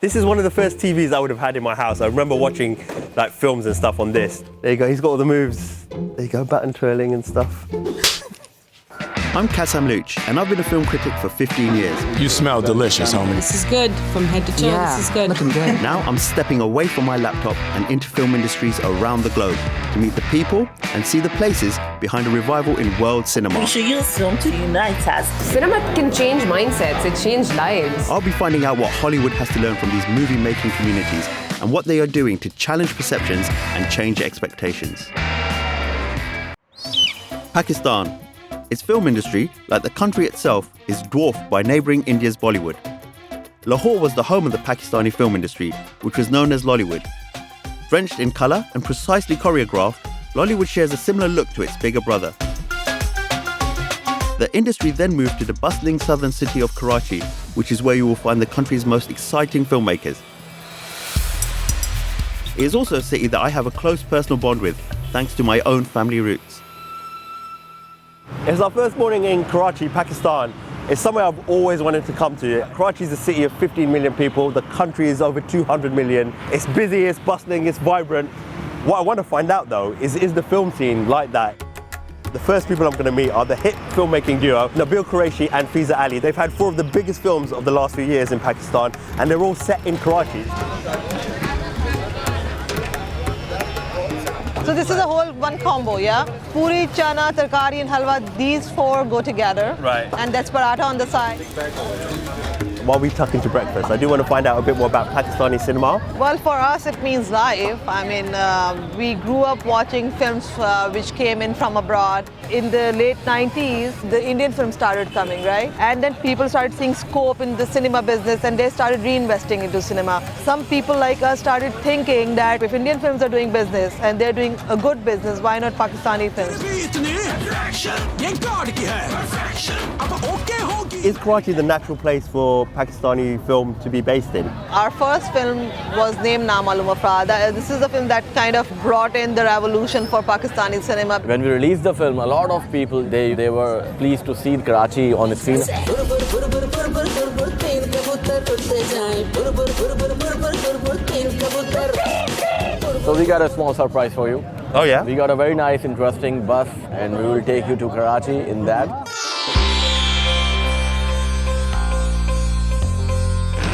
This is one of the first TVs I would have had in my house. I remember watching like films and stuff on this. There you go, he's got all the moves. There you go, baton twirling and stuff. I'm Cassam Looch, and I've been a film critic for 15 years. You smell delicious, homie. This is good from head to toe. Yeah, this is good. Looking good. Now I'm stepping away from my laptop and into film industries around the globe to meet the people and see the places behind a revival in world cinema. We should use film to unite us. Cinema can change mindsets, it changed lives. I'll be finding out what Hollywood has to learn from these movie-making communities and what they are doing to challenge perceptions and change expectations. Pakistan. Its film industry, like the country itself, is dwarfed by neighbouring India's Bollywood. Lahore was the home of the Pakistani film industry, which was known as Lollywood. Drenched in colour and precisely choreographed, Lollywood shares a similar look to its bigger brother. The industry then moved to the bustling southern city of Karachi, which is where you will find the country's most exciting filmmakers. It is also a city that I have a close personal bond with, thanks to my own family roots. It's our first morning in Karachi, Pakistan. It's somewhere I've always wanted to come to. Karachi is a city of 15 million people. The country is over 200 million. It's busy, it's bustling, it's vibrant. What I want to find out though is the film scene like that? The first people I'm going to meet are the hit filmmaking duo, Nabil Qureshi and Fiza Ali. They've had 4 of the biggest films of the last few years in Pakistan, and they're all set in Karachi. So this is a whole one combo, yeah? Puri, chana, tarkari and halwa, these 4 go together. Right. And that's paratha on the side. While we tuck into breakfast, I do want to find out a bit more about Pakistani cinema. Well, for us it means life. I mean, we grew up watching films which came in from abroad. In the late 90s, the Indian film started coming, right? And then people started seeing scope in the cinema business and they started reinvesting into cinema. Some people like us started thinking that if Indian films are doing business and they're doing a good business, why not Pakistani films? Is Karachi the natural place for Pakistani film to be based in? Our first film was named Na Malum Afraad. This is the film that kind of brought in the revolution for Pakistani cinema. When we released the film, a lot of people, they were pleased to see Karachi on the screen. So we got a small surprise for you. Oh yeah? We got a very nice, interesting bus and we will take you to Karachi in that.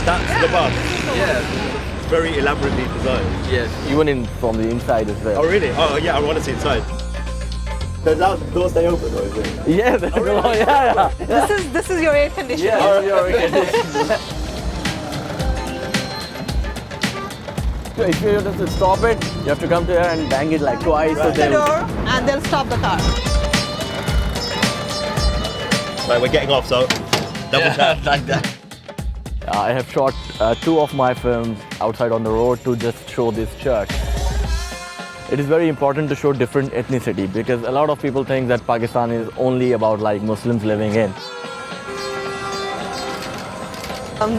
That's the bus? Yes. It's very elaborately designed. Yes, even from the inside as well. Oh really? Oh yeah, I want to see inside. Does that door stay open or is it? Yes, oh, really? yeah. This is your air conditioner. Yeah, your air conditioner. If you have to stop it, you have to come to here and bang it like twice. Right. So The door and they'll stop the car. Right, we're getting off, so double tap. like that. I have shot 2 of my films outside on the road to just show this church. It is very important to show different ethnicity because a lot of people think that Pakistan is only about like Muslims living in.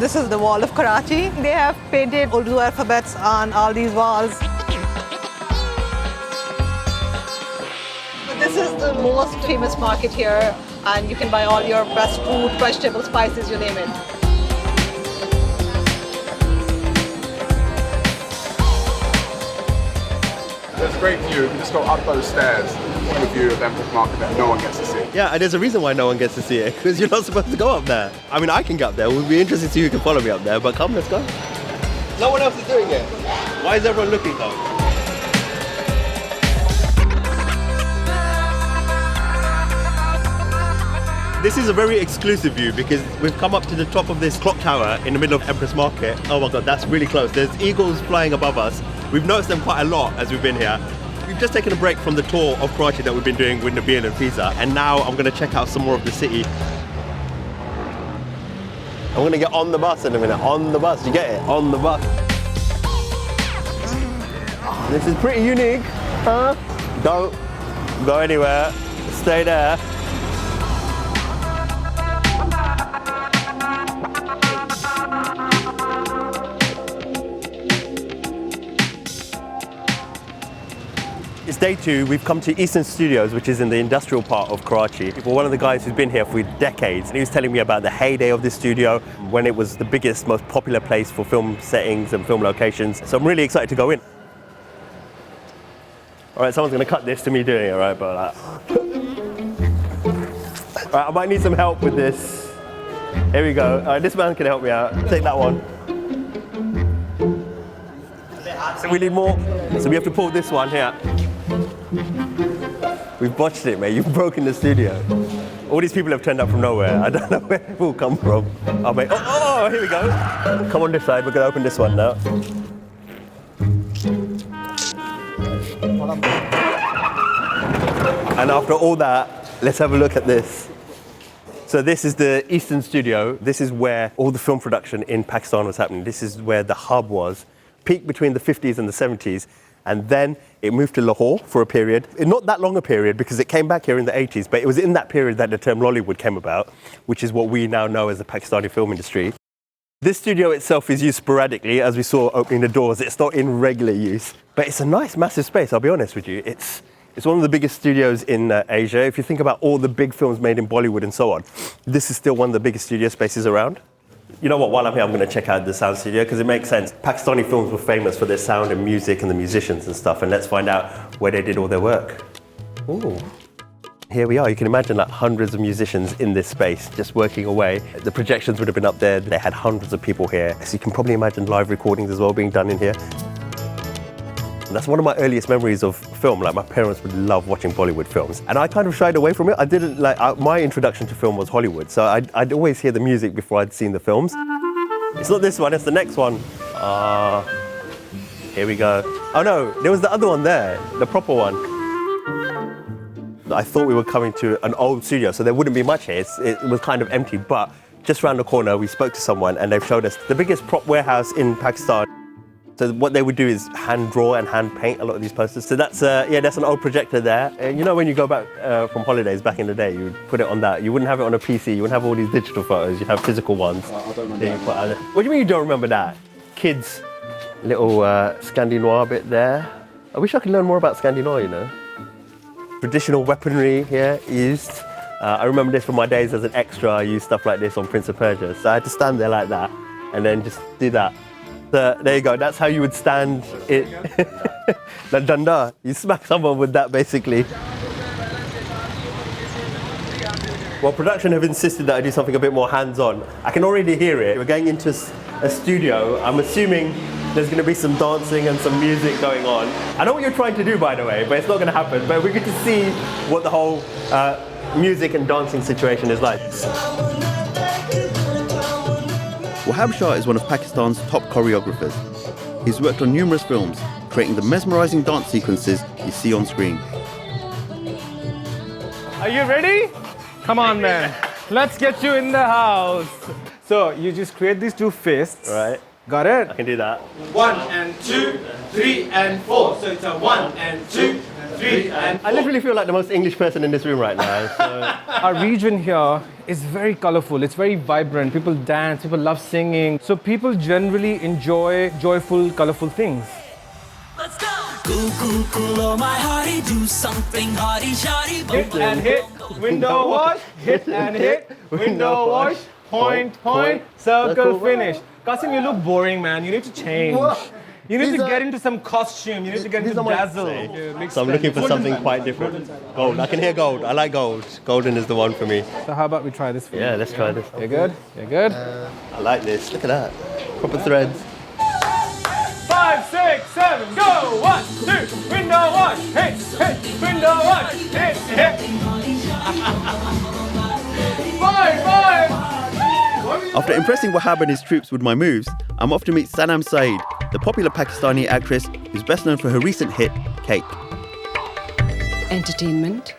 This is the wall of Karachi. They have painted Urdu alphabets on all these walls. This is the most famous market here and you can buy all your best food, vegetables, spices, you name it. There's a great view. If you just go up those stairs, the view of Empress Market that no one gets to see. Yeah, and there's a reason why no one gets to see it, because you're not supposed to go up there. I mean, I can get up there. It would be interesting to see who can follow me up there, but come, let's go. No one else is doing it. Why is everyone looking though? This is a very exclusive view because we've come up to the top of this clock tower in the middle of Empress Market. Oh my God, that's really close. There's eagles flying above us. We've noticed them quite a lot as we've been here. We've just taken a break from the tour of Karachi that we've been doing with Nabil and Fiza, and now I'm going to check out some more of the city. I'm going to get on the bus in a minute. On the bus, you get it? On the bus. This is pretty unique, huh? Don't go anywhere. Stay there. It's day 2. We've come to Eastern Studios, which is in the industrial part of Karachi. Well, one of the guys who's been here for decades, and he was telling me about the heyday of this studio, when it was the biggest, most popular place for film settings and film locations. So I'm really excited to go in. All right, someone's going to cut this to me doing it, right? But all right, I might need some help with this. Here we go. All right, this man can help me out. Take that one. So we need more. So we have to pull this one here. We've botched it, mate. You've broken the studio. All these people have turned up from nowhere. I don't know where people come from. Oh, mate. Oh, here we go. Come on this side. We're going to open this one now. And after all that, let's have a look at this. So this is the Eastern Studio. This is where all the film production in Pakistan was happening. This is where the hub was. Peaked between the 50s and the 70s. And then it moved to Lahore for a period. Not that long a period, because it came back here in the 80s, but it was in that period that the term Lollywood came about, which is what we now know as the Pakistani film industry. This studio itself is used sporadically, as we saw opening the doors. It's not in regular use, but it's a nice, massive space, I'll be honest with you. It's one of the biggest studios in Asia. If you think about all the big films made in Bollywood and so on, this is still one of the biggest studio spaces around. You know what, while I'm here, I'm going to check out the sound studio, because it makes sense. Pakistani films were famous for their sound and music and the musicians and stuff, and let's find out where they did all their work. Ooh. Here we are. You can imagine like hundreds of musicians in this space just working away. The projections would have been up there. They had hundreds of people here. So you can probably imagine live recordings as well being done in here. And that's one of my earliest memories of film. Like, my parents would love watching Bollywood films, and I kind of shied away from it. I didn't like. My introduction to film was Hollywood, so I'd always hear the music before I'd seen the films. It's not this one. It's the next one. Here we go. Oh no, there was the other one there, the proper one. I thought we were coming to an old studio, so there wouldn't be much here. It was kind of empty, but just around the corner, we spoke to someone, and they've showed us the biggest prop warehouse in Pakistan. So what they would do is hand draw and hand paint a lot of these posters. So that's that's an old projector there. And you know, when you go back from holidays back in the day, you would put it on that. You wouldn't have it on a PC. You wouldn't have all these digital photos. You'd have physical ones. I don't remember that. What do you mean you don't remember that? Kids, little Scandinavia bit there. I wish I could learn more about Scandinavia, you know. Traditional weaponry here used. I remember this from my days as an extra. I used stuff like this on Prince of Persia. So I had to stand there like that and then just do that. So there you go, that's how you would stand it. The danda, you smack someone with that basically. Well, production have insisted that I do something a bit more hands-on. I can already hear it. We're going into a studio. I'm assuming there's going to be some dancing and some music going on. I know what you're trying to do, by the way, but it's not going to happen. But we get to see what the whole music and dancing situation is like. Wahab Shah is one of Pakistan's top choreographers. He's worked on numerous films, creating the mesmerizing dance sequences you see on screen. Are you ready? Come on, man. Let's get you in the house. So you just create these two fists. All right. Got it? I can do that. 1 and 2, 3 and 4. So it's a 1 and 2, 3 and 4. I literally feel like the most English person in this room right now. So. Our region here is very colorful. It's very vibrant. People dance. People love singing. So people generally enjoy joyful, colorful things. Let's go! Cool, cool, cool, oh my hearty, do something hearty, shawty. Hit and hit, window wash. Hit and hit, window wash. Point, point, circle, finish. Qasim, you look boring, man. You need to change. You need to get into some costume. You need to get into dazzle. So I'm looking for something quite different. Gold. I can hear gold. I like gold. Golden is the one for me. So how about we try this? Yeah, let's try this. You're good? You're good? I like this. Look at that. Proper threads. 5, 6, 7, go! 1, 2, window wash. Hey, hey, window wash. Hey, hey. 5, 5. After impressing Wahab and his troops with my moves, I'm off to meet Sanam Saeed, the popular Pakistani actress who's best known for her recent hit, Cake. Entertainment,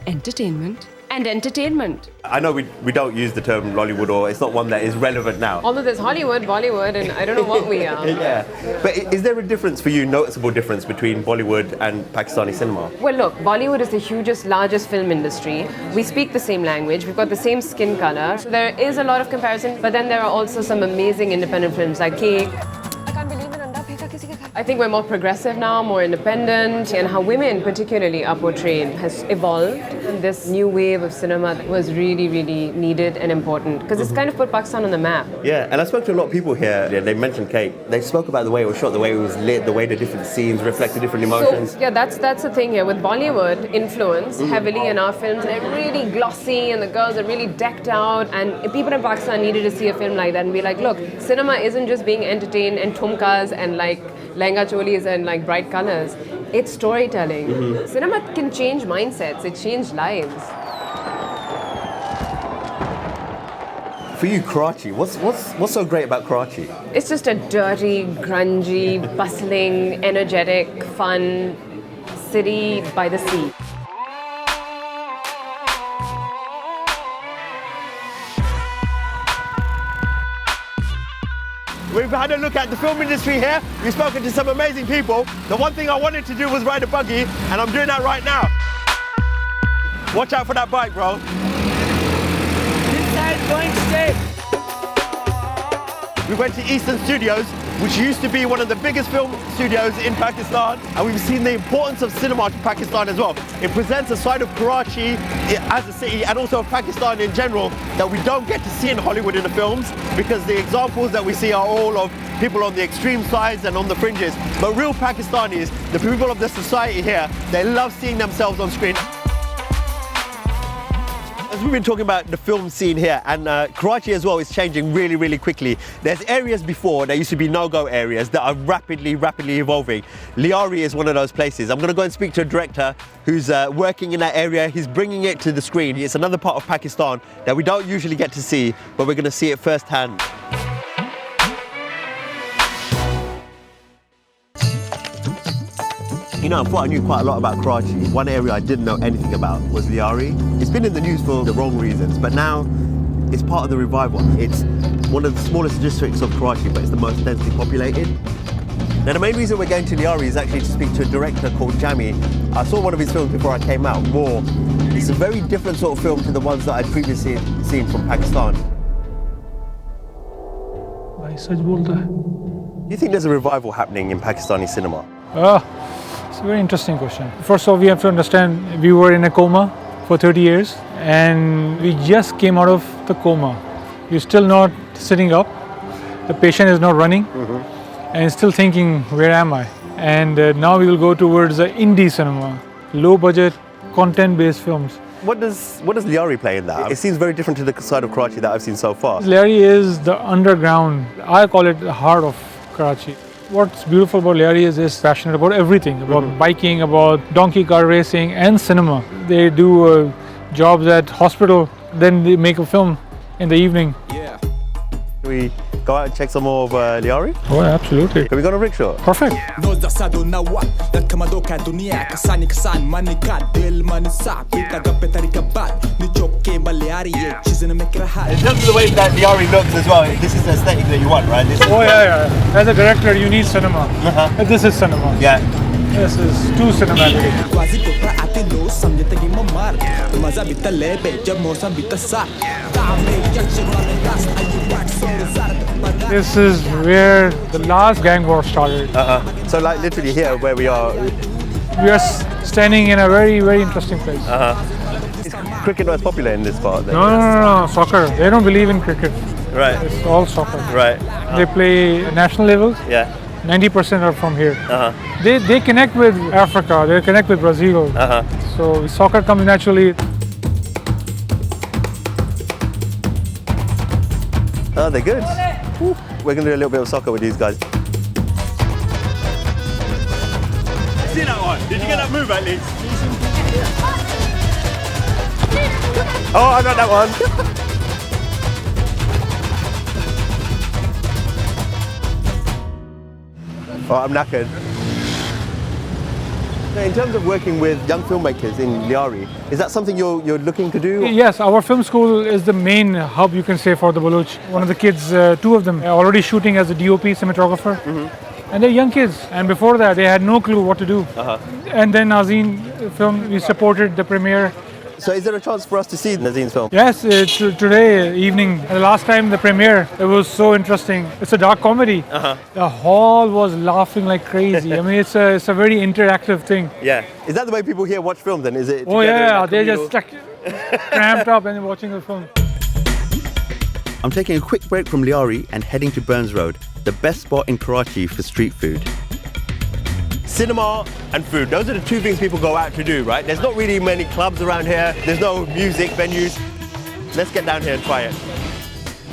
entertainment, and entertainment. I know we don't use the term Lollywood, or it's not one that is relevant now. Although there's Hollywood, Bollywood, and I don't know what we are. Yeah. But is there a difference for you, noticeable difference between Bollywood and Pakistani cinema? Well, look, Bollywood is the hugest, largest film industry. We speak the same language. We've got the same skin color. So there is a lot of comparison, but then there are also some amazing independent films like Cake. I can't believe it, anda pheka kisi ke ghar. I think we're more progressive now, more independent, and how women particularly are portrayed has evolved. And this new wave of cinema was really, really needed and important because it's kind of put Pakistan on the map. Yeah, and I spoke to a lot of people here. Yeah, they mentioned Kate. They spoke about the way it was shot, the way it was lit, the way the different scenes reflected different emotions. So, yeah, that's the thing here. With Bollywood influence heavily in our films, they're really glossy and the girls are really decked out. And people in Pakistan needed to see a film like that and be like, look, cinema isn't just being entertained and thumkas and like lehenga cholis and like bright colors. It's storytelling. Cinema can change mindsets. It changed lives. For you, Karachi, what's so great about Karachi? It's just a dirty, grungy, bustling, energetic, fun city by the sea. We've had a look at the film industry here. We've spoken to some amazing people. The one thing I wanted to do was ride a buggy, and I'm doing that right now. Watch out for that bike, bro. This side going straight. We went to Eastern Studios, which used to be one of the biggest film studios in Pakistan, and we've seen the importance of cinema to Pakistan as well. It presents a side of Karachi as a city and also of Pakistan in general that we don't get to see in Hollywood in the films, because the examples that we see are all of people on the extreme sides and on the fringes. But real Pakistanis, the people of the society here, they love seeing themselves on screen. As we've been talking about the film scene here, and Karachi as well is changing really, really quickly. There's areas before, there used to be no-go areas that are rapidly evolving. Lyari is one of those places. I'm going to go and speak to a director who's working in that area. He's bringing it to the screen. It's another part of Pakistan that we don't usually get to see, but we're going to see it firsthand. You know, I thought I knew quite a lot about Karachi. One area I didn't know anything about was Lyari. It's been in the news for the wrong reasons, but now it's part of the revival. It's one of the smallest districts of Karachi, but it's the most densely populated. Now, the main reason we're going to Lyari is actually to speak to a director called Jamie. I saw one of his films before I came out, War. It's a very different sort of film to the ones that I'd previously seen from Pakistan. Do you think there's a revival happening in Pakistani cinema? It's a very interesting question. First of all, we have to understand we were in a coma for 30 years and we just came out of the coma. You're still not sitting up, the patient is not running and still thinking, where am I? And now we will go towards the indie cinema, low budget, content-based films. What does Lyari play in that? It seems very different to the side of Karachi that I've seen so far. Lyari is the underground, I call it the heart of Karachi. What's beautiful about Lyari is it's passionate about everything, about biking, about donkey car racing and cinema. They do jobs at hospital, then they make a film in the evening. Yeah. Can we go out and check some more of Lyari? Oh, absolutely. Can we go on a rickshaw? Perfect. In terms of the way that Lyari looks as well, this is the aesthetic that you want, right? Oh yeah. As a director, you need cinema. This is cinema. Yeah. This is too cinematic. This is where the last gang war started. So like literally here where we are. We are standing in a very, very interesting place. Is cricket not as popular in this part? No, soccer. They don't believe in cricket. Right. It's all soccer. Right. They play national levels. Yeah. 90% are from here. They connect with Africa, they connect with Brazil. So soccer comes naturally. Oh, they're good. We're going to do a little bit of soccer with these guys. See that one? Did you get that move at least? Oh, I got that one. Oh, I'm knackered. In terms of working with young filmmakers in Lyari, is that something you're looking to do? Yes, our film school is the main hub, you can say, for the Baloch. One of the kids, two of them, are already shooting as a DOP cinematographer. And they're young kids. And before that, they had no clue what to do. And then Nazeen film, we supported the premiere. So is there a chance for us to see Nazin's film? Yes, today evening, the last time the premiere, it was so interesting. It's a dark comedy. The hall was laughing like crazy. I mean, it's a very interactive thing. Yeah. Is that the way people here watch film then? Is it? Oh yeah, like they're just like cramped up and watching the film. I'm taking a quick break from Lyari and heading to Burns Road, the best spot in Karachi for street food. Cinema and food, those are the two things people go out to do, right? There's not really many clubs around here. There's no music venues. Let's get down here and try it.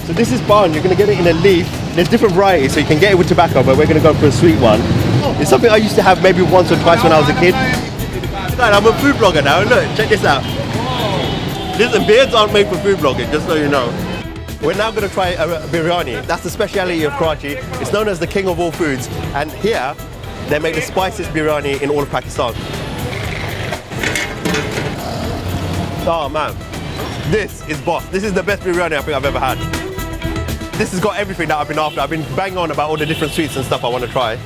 So this is bun, you're gonna get it in a leaf. There's different varieties, so you can get it with tobacco, but we're gonna go for a sweet one. It's something I used to have maybe once or twice when I was a kid. I'm a food blogger now, look, check this out. Listen, beards aren't made for food blogging, just so you know. We're now gonna try a biryani. That's the speciality of Karachi. It's known as the king of all foods. And here, they make the spiciest biryani in all of Pakistan. Oh man, this is boss. This is the best biryani I think I've ever had. This has got everything that I've been after. I've been banging on about all the different sweets and stuff I want to try.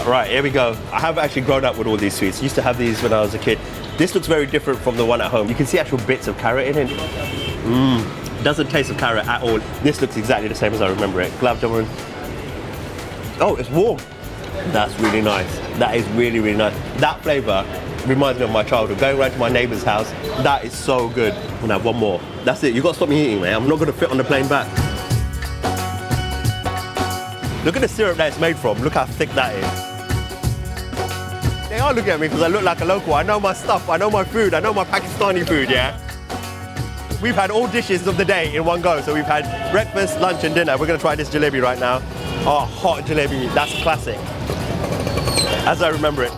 Right, here we go. I have actually grown up with all these sweets. Used to have these when I was a kid. This looks very different from the one at home. You can see actual bits of carrot in it. Doesn't taste of carrot at all. This looks exactly the same as I remember it. Gulab jamun. Oh, it's warm. That's really nice. That is really, really nice. That flavour reminds me of my childhood. Going around to my neighbour's house, that is so good. I'm gonna have one more. That's it, you've got to stop me eating, mate. I'm not gonna fit on the plane back. Look at the syrup that it's made from. Look how thick that is. They are looking at me because I look like a local. I know my stuff, I know my food, I know my Pakistani food, yeah? We've had all dishes of the day in one go. So we've had breakfast, lunch and dinner. We're gonna try this jalebi right now. Oh, hot jalebi, that's classic. As I remember it.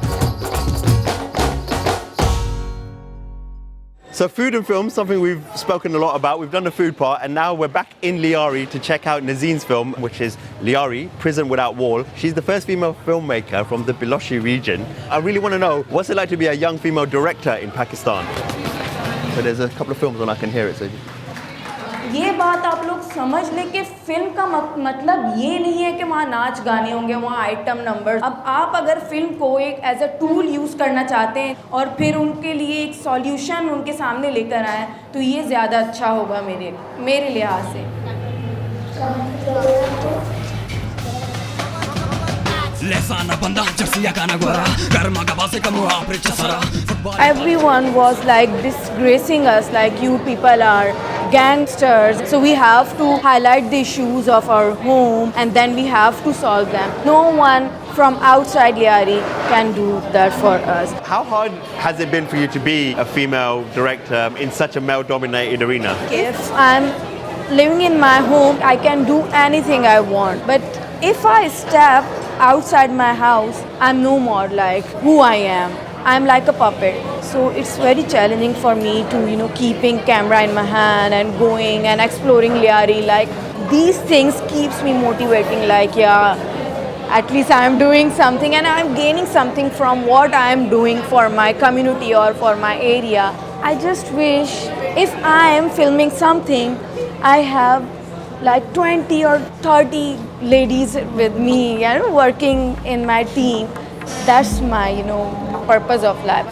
So food and film, something we've spoken a lot about. We've done the food part and now we're back in Lyari to check out Nazin's film, which is Lyari Prison Without Wall. She's the first female filmmaker from the Balochi region. I really want to know, what's it like to be a young female director in Pakistan? So there's a couple of films when I can hear it. So. ये बात आप लोग समझ लें कि film का मतलब ये नहीं है कि वहाँ नाच गाने होंगे, वहाँ आइटम नंबर। अब आप अगर फिल्म को एक एज अ टूल यूज़ करना चाहते हैं और फिर उनके लिए एक सॉल्यूशन उनके सामने लेकर आए तो ये ज़्यादा अच्छा होगा मेरे लिहाज से। Everyone was like disgracing us, like you people are gangsters. So we have to highlight the issues of our home and then we have to solve them. No one from outside Lyari can do that for us. How hard has it been for you to be a female director in such a male-dominated arena? If I'm living in my home, I can do anything I want. But if I step outside my house, I'm no more like who I am. I'm like a puppet. So it's very challenging for me to, keeping camera in my hand and going and exploring Lyari. Like these things keeps me motivating. Like, yeah, at least I'm doing something and I'm gaining something from what I'm doing for my community or for my area. I just wish if I am filming something, I have like 20 or 30 ladies with me, working in my team. That's my, purpose of life.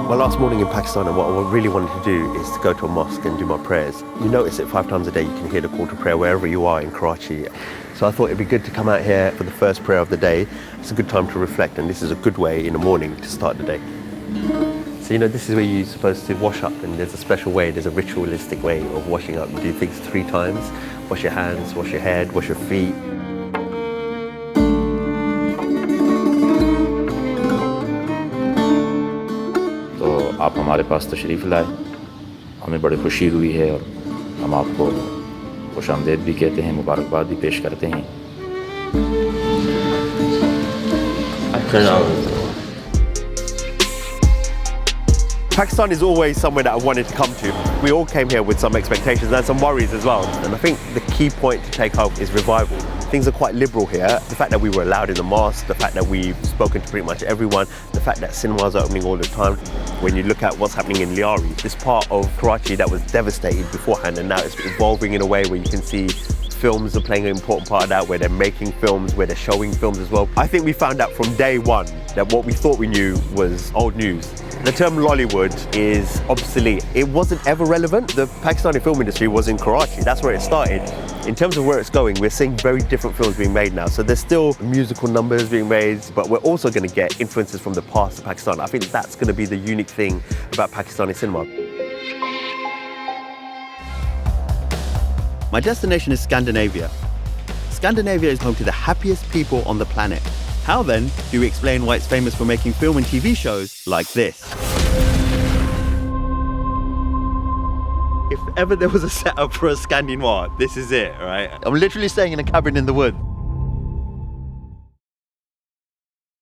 My last morning in Pakistan, and what I really wanted to do is to go to a mosque and do my prayers. You notice it 5 times a day, you can hear the call to prayer wherever you are in Karachi. So I thought it'd be good to come out here for the first prayer of the day. It's a good time to reflect, and this is a good way in the morning to start the day. So this is where you're supposed to wash up, and there's a special way, there's a ritualistic way of washing up. You do things 3 times, wash your hands, wash your head, wash your feet. आप हमारे पास तशरीफ़ लाए, हमें बड़ी खुशी हुई है और हम आपको खुशामदीद भी कहते हैं, मुबारकबाद भी पेश करते हैं। Pakistan is always somewhere that I wanted to come to. We all came here with some expectations and some worries as well. And I think the key point to take home is revival. Things are quite liberal here. The fact that we were allowed in the mosque, the fact that we've spoken to pretty much everyone, the fact that cinemas are opening all the time. When you look at what's happening in Lyari, this part of Karachi that was devastated beforehand, and now it's evolving in a way where you can see films are playing an important part of that, where they're making films, where they're showing films as well. I think we found out from day one that what we thought we knew was old news. The term Lollywood is obsolete. It wasn't ever relevant. The Pakistani film industry was in Karachi. That's where it started. In terms of where it's going, we're seeing very different films being made now. So there's still musical numbers being made, but we're also going to get influences from the past of Pakistan. I think that's going to be the unique thing about Pakistani cinema. My destination is Scandinavia. Scandinavia is home to the happiest people on the planet. How then do we explain why it's famous for making film and TV shows like this? If ever there was a setup for a Scandi noir, this is it, right? I'm literally staying in a cabin in the woods.